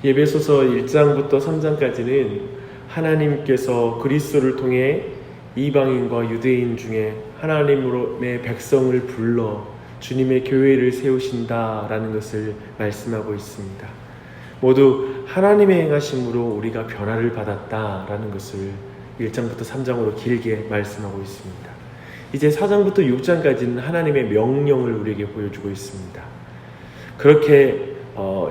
예배소서 1장부터 3장까지는 하나님께서 그리스도를 통해 이방인과 유대인 중에 하나님의 백성을 불러 주님의 교회를 세우신다라는 것을 말씀하고 있습니다. 모두 하나님의 행하심으로 우리가 변화를 받았다라는 것을 1장부터 3장으로 길게 말씀하고 있습니다. 이제 4장부터 6장까지는 하나님의 명령을 우리에게 보여주고 있습니다.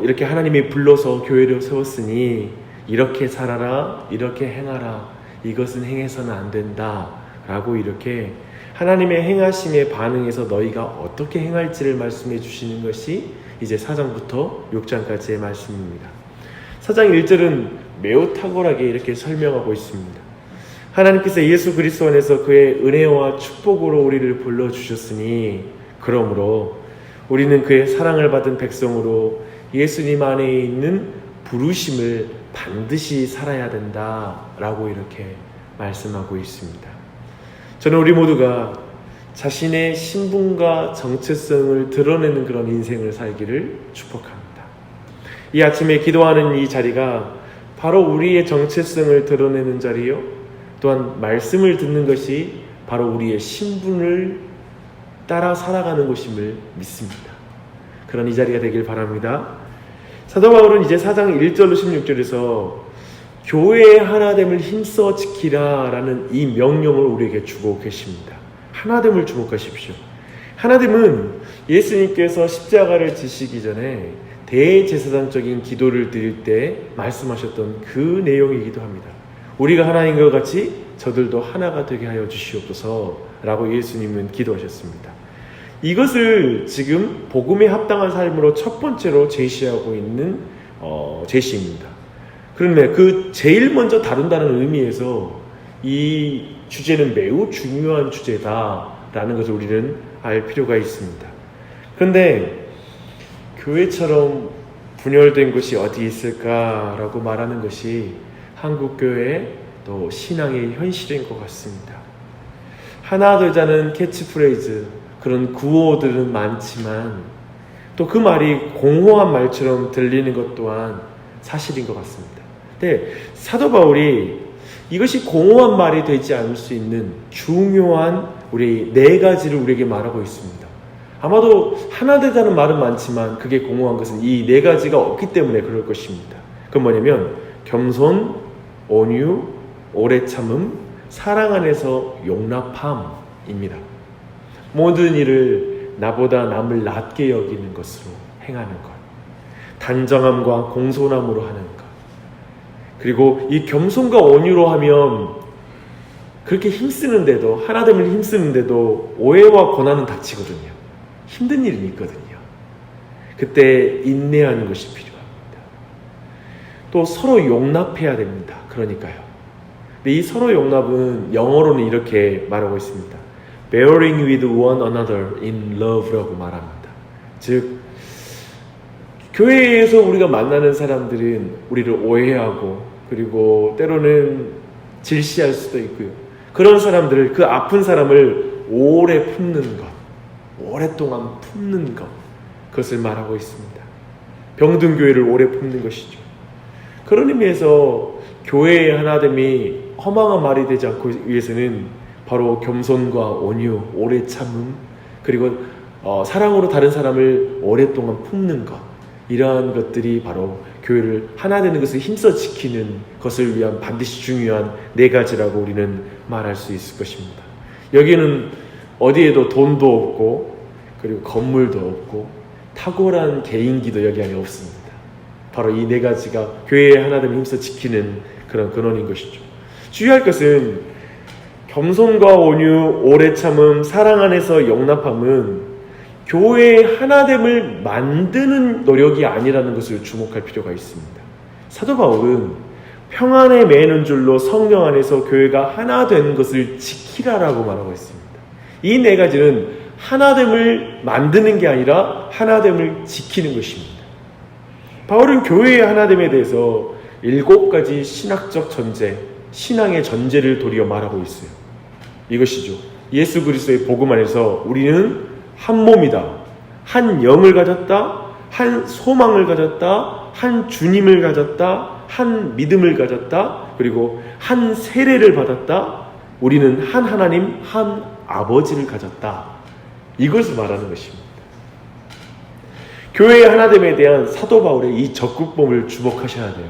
이렇게 하나님이 불러서 교회를 세웠으니 이렇게 살아라, 이렇게 행하라, 이것은 행해서는 안 된다 라고 이렇게 하나님의 행하심에 반응해서 너희가 어떻게 행할지를 말씀해 주시는 것이 이제 4장부터 6장까지의 말씀입니다. 4장 1절은 매우 탁월하게 이렇게 설명하고 있습니다. 하나님께서 예수 그리스도 안에서 그의 은혜와 축복으로 우리를 불러주셨으니 그러므로 우리는 그의 사랑을 받은 백성으로 예수님 안에 있는 부르심을 반드시 살아야 된다라고 이렇게 말씀하고 있습니다. 저는 우리 모두가 자신의 신분과 정체성을 드러내는 그런 인생을 살기를 축복합니다. 이 아침에 기도하는 이 자리가 바로 우리의 정체성을 드러내는 자리요, 또한 말씀을 듣는 것이 바로 우리의 신분을 따라 살아가는 것임을 믿습니다. 그런 이 자리가 되길 바랍니다. 사도 바울은 이제 4장 1절로 16절에서 교회의 하나됨을 힘써 지키라 라는 이 명령을 우리에게 주고 계십니다. 하나됨을 주목하십시오. 하나됨은 예수님께서 십자가를 지시기 전에 대제사장적인 기도를 드릴 때 말씀하셨던 그 내용이기도 합니다. 우리가 하나인 것 같이 저들도 하나가 되게 하여 주시옵소서 라고 예수님은 기도하셨습니다. 이것을 지금 복음에 합당한 삶으로 첫 번째로 제시하고 있는 제시입니다. 그런데 그 제일 먼저 다룬다는 의미에서 이 주제는 매우 중요한 주제다라는 것을 우리는 알 필요가 있습니다. 그런데 교회처럼 분열된 곳이 어디 있을까라고 말하는 것이 한국교회의 또 신앙의 현실인 것 같습니다. 하나 되자는 캐치프레이즈, 그런 구호들은 많지만 또 그 말이 공허한 말처럼 들리는 것 또한 사실인 것 같습니다. 근데 사도 바울이 이것이 공허한 말이 되지 않을 수 있는 중요한 우리 4가지를 우리에게 말하고 있습니다. 아마도 하나 되자는 말은 많지만 그게 공허한 것은 이 4가지가 없기 때문에 그럴 것입니다. 그건 뭐냐면 겸손, 온유, 오래 참음, 사랑 안에서 용납함입니다. 모든 일을 나보다 남을 낮게 여기는 것으로 행하는 것, 단정함과 공손함으로 하는 것, 그리고 이 겸손과 온유로 하면 그렇게 힘쓰는데도, 하나됨을 힘쓰는데도 오해와 고난은 닥치거든요. 힘든 일은 있거든요. 그때 인내하는 것이 필요합니다. 또 서로 용납해야 됩니다. 그러니까요. 근데 이 서로 용납은 영어로는 이렇게 말하고 있습니다. Bearing with one another in love라고 말합니다. 즉, 교회에서 우리가 만나는 사람들은 우리를 오해하고 그리고 때로는 질시할 수도 있고요. 그런 사람들을, 그 아픈 사람을 오래 품는 것, 오랫동안 품는 것, 그것을 말하고 있습니다. 병든 교회를 오래 품는 것이죠. 그런 의미에서 교회의 하나됨이 허망한 말이 되지 않고 위해서는 바로 겸손과 온유, 오래 참음, 그리고 사랑으로 다른 사람을 오랫동안 품는 것, 이러한 것들이 바로 교회를 하나 되는 것을 힘써 지키는 것을 위한 반드시 중요한 4가지라고 우리는 말할 수 있을 것입니다. 여기는 어디에도 돈도 없고 그리고 건물도 없고 탁월한 개인기도 여기 안에 없습니다. 바로 이 4가지가 교회의 하나됨을 힘써 지키는 그런 근원인 것이죠. 주의할 것은 겸손과 온유, 오래 참음, 사랑 안에서 용납함은 교회의 하나됨을 만드는 노력이 아니라는 것을 주목할 필요가 있습니다. 사도 바울은 평안에 매는 줄로 성령 안에서 교회가 하나 되는 것을 지키라라고 말하고 있습니다. 이 4가지는 하나됨을 만드는 게 아니라 하나됨을 지키는 것입니다. 바울은 교회의 하나됨에 대해서 7가지 신학적 전제, 신앙의 전제를 도리어 말하고 있어요. 이것이죠. 예수 그리스도의 복음 안에서 우리는 한 몸이다, 한 영을 가졌다, 한 소망을 가졌다, 한 주님을 가졌다, 한 믿음을 가졌다, 그리고 한 세례를 받았다. 우리는 한 하나님, 한 아버지를 가졌다. 이것을 말하는 것입니다. 교회의 하나됨에 대한 사도 바울의 이 적극법을 주목하셔야 돼요.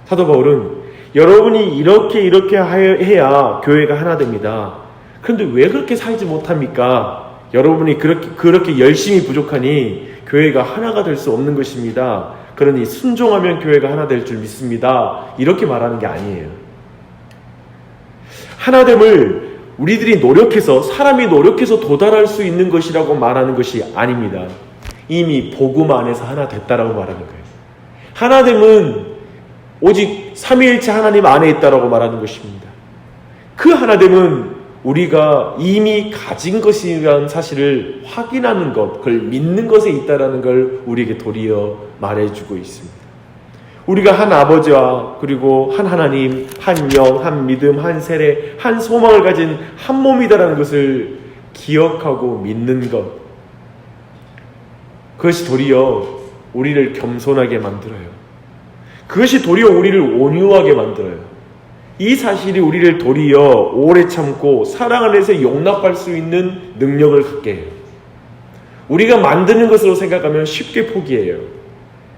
사도 바울은 여러분이 이렇게 해야 교회가 하나 됩니다. 그런데 왜 그렇게 살지 못합니까? 여러분이 그렇게 열심히 부족하니 교회가 하나가 될 수 없는 것입니다. 그러니 순종하면 교회가 하나 될 줄 믿습니다. 이렇게 말하는 게 아니에요. 하나됨을 우리들이 사람이 노력해서 도달할 수 있는 것이라고 말하는 것이 아닙니다. 이미 복음 안에서 하나 됐다라고 말하는 거예요. 하나됨은 오직 삼위일체 하나님 안에 있다라고 말하는 것입니다. 그 하나됨은 우리가 이미 가진 것이라는 사실을 확인하는 것, 그걸 믿는 것에 있다라는 걸 우리에게 도리어 말해주고 있습니다. 우리가 한 아버지와 그리고 한 하나님, 한 영, 한 믿음, 한 세례, 한 소망을 가진 한 몸이다라는 것을 기억하고 믿는 것, 그것이 도리어 우리를 겸손하게 만들어요. 그것이 도리어 우리를 온유하게 만들어요. 이 사실이 우리를 도리어 오래 참고 사랑 안에서 용납할 수 있는 능력을 갖게 해요. 우리가 만드는 것으로 생각하면 쉽게 포기해요.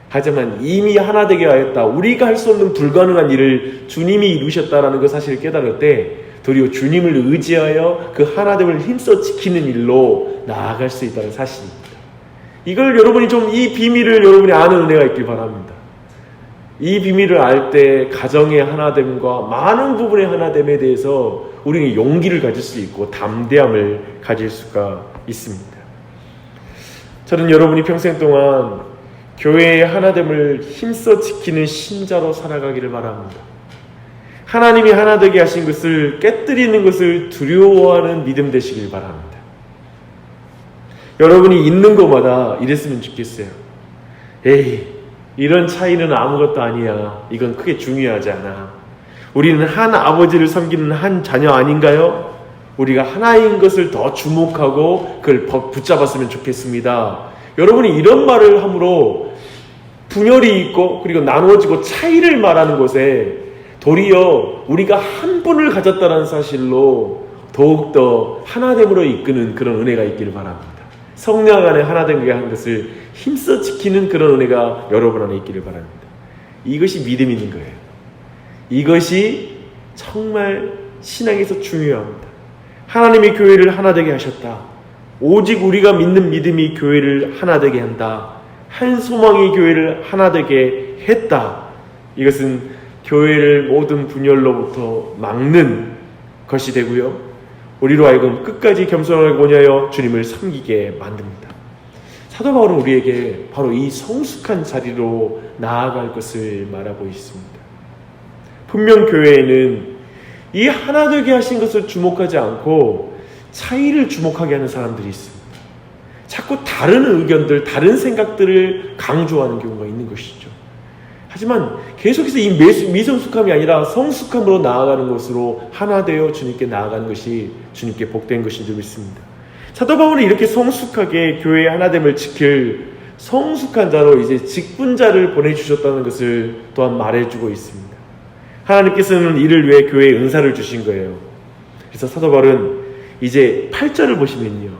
하지만 이미 하나 되게 하였다. 우리가 할 수 없는 불가능한 일을 주님이 이루셨다라는 그 사실을 깨달을 때 도리어 주님을 의지하여 그 하나됨을 힘써 지키는 일로 나아갈 수 있다는 사실입니다. 이걸 여러분이 이 비밀을 여러분이 아는 은혜가 있길 바랍니다. 이 비밀을 알 때 가정의 하나됨과 많은 부분의 하나됨에 대해서 우리는 용기를 가질 수 있고 담대함을 가질 수가 있습니다. 저는 여러분이 평생 동안 교회의 하나됨을 힘써 지키는 신자로 살아가기를 바랍니다. 하나님이 하나 되게 하신 것을 깨뜨리는 것을 두려워하는 믿음 되시길 바랍니다. 여러분이 있는 것마다 이랬으면 좋겠어요. 에이, 이런 차이는 아무것도 아니야. 이건 크게 중요하지 않아. 우리는 한 아버지를 섬기는 한 자녀 아닌가요? 우리가 하나인 것을 더 주목하고 그걸 붙잡았으면 좋겠습니다. 여러분이 이런 말을 함으로 분열이 있고 그리고 나누어지고 차이를 말하는 것에 도리어 우리가 한 분을 가졌다는 사실로 더욱더 하나됨으로 이끄는 그런 은혜가 있기를 바랍니다. 성령 안에 하나됨을 한 것을 힘써 지키는 그런 은혜가 여러분 안에 있기를 바랍니다. 이것이 믿음이 있는 거예요. 이것이 정말 신앙에서 중요합니다. 하나님이 교회를 하나 되게 하셨다. 오직 우리가 믿는 믿음이 교회를 하나 되게 한다. 한 소망이 교회를 하나 되게 했다. 이것은 교회를 모든 분열로부터 막는 것이 되고요. 우리로 하여금 끝까지 겸손하게 원하여 주님을 섬기게 만듭니다. 사도 바울은 우리에게 바로 이 성숙한 자리로 나아갈 것을 말하고 있습니다. 분명 교회에는 이 하나 되게 하신 것을 주목하지 않고 차이를 주목하게 하는 사람들이 있습니다. 자꾸 다른 의견들, 다른 생각들을 강조하는 경우가 있는 것이죠. 하지만 계속해서 이 미성숙함이 아니라 성숙함으로 나아가는 것으로 하나 되어 주님께 나아가는 것이 주님께 복된 것인 줄 믿습니다. 사도 바울은 이렇게 성숙하게 교회의 하나됨을 지킬 성숙한 자로 이제 직분자를 보내주셨다는 것을 또한 말해주고 있습니다. 하나님께서는 이를 위해 교회에 은사를 주신 거예요. 그래서 사도 바울은 이제 8절을 보시면요,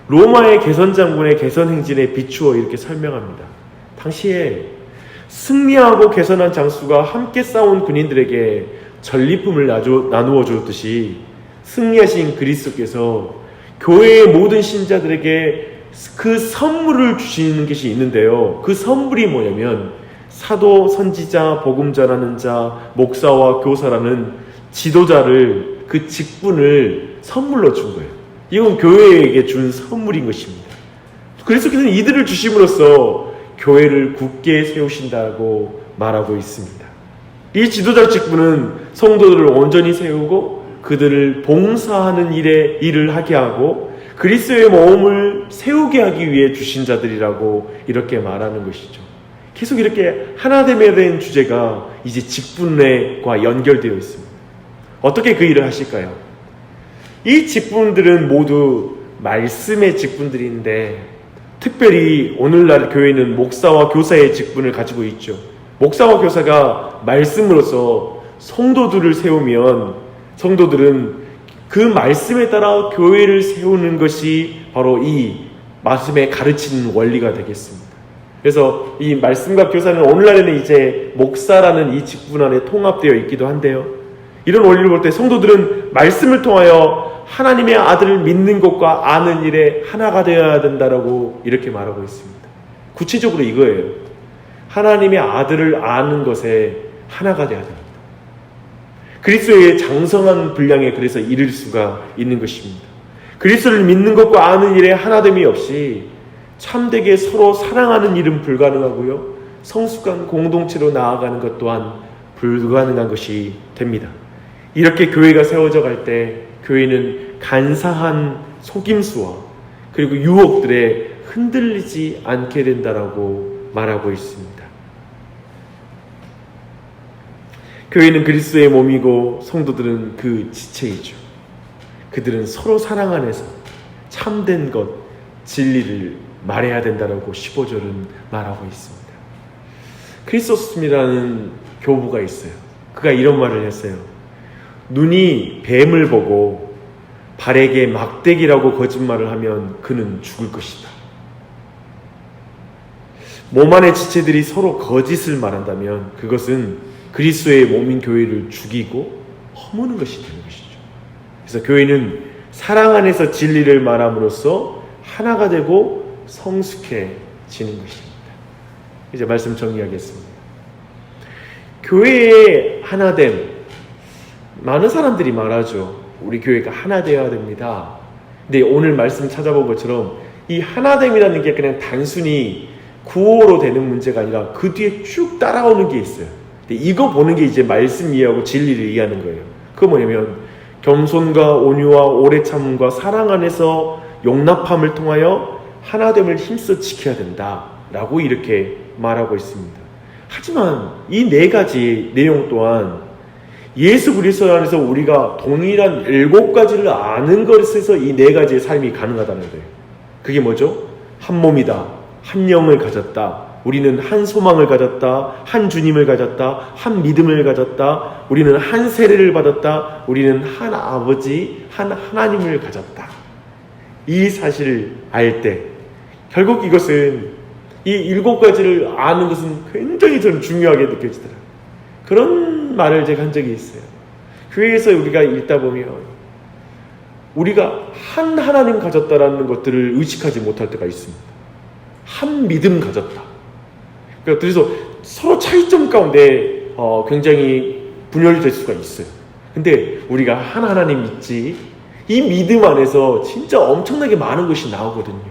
로마의 개선장군의 개선행진에 비추어 이렇게 설명합니다. 당시에 승리하고 개선한 장수가 함께 싸운 군인들에게 전리품을 나누어 주었듯이 승리하신 그리스도께서 교회의 모든 신자들에게 그 선물을 주시는 것이 있는데요. 그 선물이 뭐냐면 사도, 선지자, 복음 전하는 자, 목사와 교사라는 지도자를, 그 직분을 선물로 준 거예요. 이건 교회에게 준 선물인 것입니다. 그리스도께서는 이들을 주심으로써 교회를 굳게 세우신다고 말하고 있습니다. 이 지도자 직분은 성도들을 온전히 세우고 그들을 봉사하는 일을 하게 하고 그리스도의 몸을 세우게 하기 위해 주신 자들이라고 이렇게 말하는 것이죠. 계속 이렇게 하나됨에 대한 주제가 이제 직분과 연결되어 있습니다. 어떻게 그 일을 하실까요? 이 직분들은 모두 말씀의 직분들인데 특별히 오늘날 교회는 목사와 교사의 직분을 가지고 있죠. 목사와 교사가 말씀으로서 성도들을 세우면 성도들은 그 말씀에 따라 교회를 세우는 것이 바로 이 말씀에 가르치는 원리가 되겠습니다. 그래서 이 말씀과 교사는 오늘날에는 이제 목사라는 이 직분 안에 통합되어 있기도 한데요. 이런 원리를 볼 때 성도들은 말씀을 통하여 하나님의 아들을 믿는 것과 아는 일에 하나가 되어야 된다라고 이렇게 말하고 있습니다. 구체적으로 이거예요. 하나님의 아들을 아는 것에 하나가 되어야 됩니다. 그리스도의 장성한 분량에 그래서 이를 수가 있는 것입니다. 그리스도를 믿는 것과 아는 일에 하나됨이 없이 참되게 서로 사랑하는 일은 불가능하고요. 성숙한 공동체로 나아가는 것 또한 불가능한 것이 됩니다. 이렇게 교회가 세워져 갈 때 교회는 간사한 속임수와 그리고 유혹들에 흔들리지 않게 된다라고 말하고 있습니다. 교회는 그리스도의 몸이고 성도들은 그 지체이죠. 그들은 서로 사랑 안에서 참된 것, 진리를 말해야 된다라고 15절은 말하고 있습니다. 크리소스tom이라는 교부가 있어요. 그가 이런 말을 했어요. 눈이 뱀을 보고 발에게 막대기라고 거짓말을 하면 그는 죽을 것이다. 몸 안의 지체들이 서로 거짓을 말한다면 그것은 그리스도의 몸인 교회를 죽이고 허무는 것이 되는 것이죠. 그래서 교회는 사랑 안에서 진리를 말함으로써 하나가 되고 성숙해지는 것입니다. 이제 말씀 정리하겠습니다. 교회의 하나됨, 많은 사람들이 말하죠. 우리 교회가 하나 되어야 됩니다. 근데 오늘 말씀 찾아본 것처럼 이 하나됨이라는 게 그냥 단순히 구호로 되는 문제가 아니라 그 뒤에 쭉 따라오는 게 있어요. 근데 이거 보는 게 이제 말씀 이해하고 진리를 이해하는 거예요. 그거 뭐냐면 겸손과 온유와 오래 참음과 사랑 안에서 용납함을 통하여 하나됨을 힘써 지켜야 된다라고 이렇게 말하고 있습니다. 하지만 이 네 가지 내용 또한 예수 그리스도 안에서 우리가 동일한 7가지를 아는 것에서 이 네 가지의 삶이 가능하다는 거예요. 그게 뭐죠? 한 몸이다. 한 영을 가졌다. 우리는 한 소망을 가졌다. 한 주님을 가졌다. 한 믿음을 가졌다. 우리는 한 세례를 받았다. 우리는 한 아버지, 한 하나님을 가졌다. 이 사실을 알 때 결국 이것은 이 7가지를 아는 것은 굉장히 저는 중요하게 느껴지더라고요. 그런 말을 제가 한 적이 있어요. 교회에서 우리가 읽다 보면 우리가 한 하나님 가졌다라는 것들을 의식하지 못할 때가 있습니다. 한 믿음 가졌다. 그래서 서로 차이점 가운데 굉장히 분열될 수가 있어요. 근데 우리가 한 하나님 믿지, 이 믿음 안에서 진짜 엄청나게 많은 것이 나오거든요.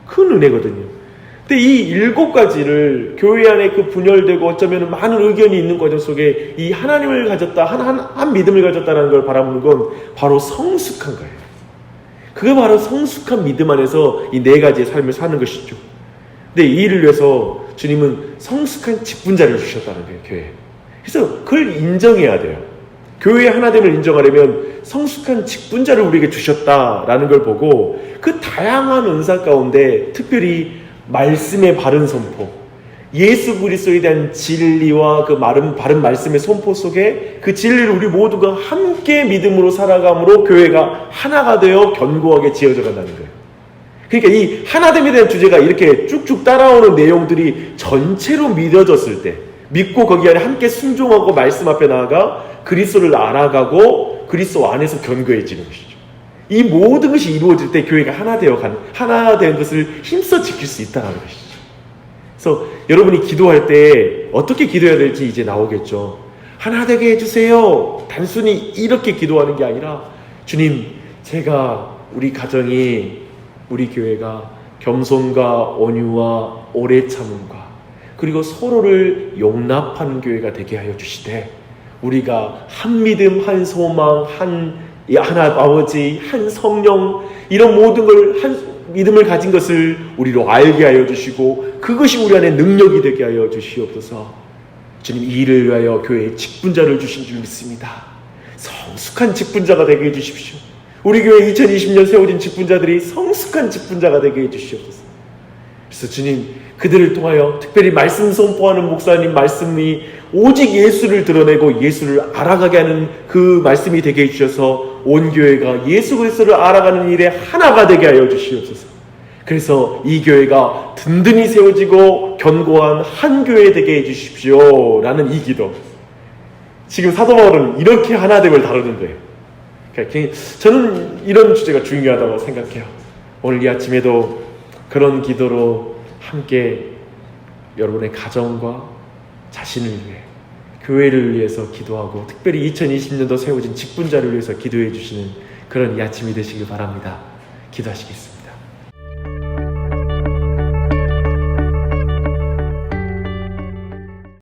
큰 은혜거든요. 근데 이 7가지를 교회 안에 그 분열되고 어쩌면 많은 의견이 있는 과정 속에 이 하나님을 가졌다, 한 믿음을 가졌다는 걸 바라보는 건 바로 성숙한 거예요. 그게 바로 성숙한 믿음 안에서 이 4가지의 삶을 사는 것이죠. 근데 이 일을 위해서 주님은 성숙한 직분자를 주셨다는 거예요, 교회에. 그래서 그걸 인정해야 돼요. 교회의 하나됨을 인정하려면 성숙한 직분자를 우리에게 주셨다라는 걸 보고 그 다양한 은사 가운데 특별히 말씀의 바른 선포, 예수 그리스도에 대한 진리와 그 바른 말씀의 선포 속에 그 진리를 우리 모두가 함께 믿음으로 살아감으로 교회가 하나가 되어 견고하게 지어져 간다는 거예요. 그러니까 이 하나됨에 대한 주제가 이렇게 쭉쭉 따라오는 내용들이 전체로 믿어졌을 때, 믿고 거기 안에 함께 순종하고 말씀 앞에 나아가 그리스도를 알아가고 그리스도 안에서 견고해지는 것이죠. 이 모든 것이 이루어질 때 교회가 하나 된 것을 힘써 지킬 수 있다는 것이죠. 그래서 여러분이 기도할 때 어떻게 기도해야 될지 이제 나오겠죠. 하나 되게 해주세요. 단순히 이렇게 기도하는 게 아니라 주님, 제가 우리 가정이, 우리 교회가 겸손과 온유와 오래 참음과 그리고 서로를 용납하는 교회가 되게 하여 주시되 우리가 한 믿음, 한 소망, 하나 아버지, 한 성령, 이런 모든 걸 한 믿음을 가진 것을 우리로 알게 하여 주시고 그것이 우리 안에 능력이 되게 하여 주시옵소서. 주님, 이 일을 위하여 교회에 직분자를 주신 줄 믿습니다. 성숙한 직분자가 되게 해주십시오. 우리 교회 2020년 세워진 직분자들이 성숙한 직분자가 되게 해주시옵소서. 그래서 주님, 그들을 통하여 특별히 말씀 선포하는 목사님 말씀이 오직 예수를 드러내고 예수를 알아가게 하는 그 말씀이 되게 해주셔서 온 교회가 예수 그리스도를 알아가는 일에 하나가 되게 하여 주시옵소서. 그래서 이 교회가 든든히 세워지고 견고한 한 교회 되게 해주십시오 라는 이 기도. 지금 사도 바울은 이렇게 하나됨을 다루는데요. 그러니까 저는 이런 주제가 중요하다고 생각해요. 오늘 이 아침에도 그런 기도로 함께 여러분의 가정과 자신을 위해, 교회를 위해서 기도하고 특별히 2020년도 세워진 직분자를 위해서 기도해 주시는 그런 이 아침이 되시길 바랍니다. 기도하시겠습니다.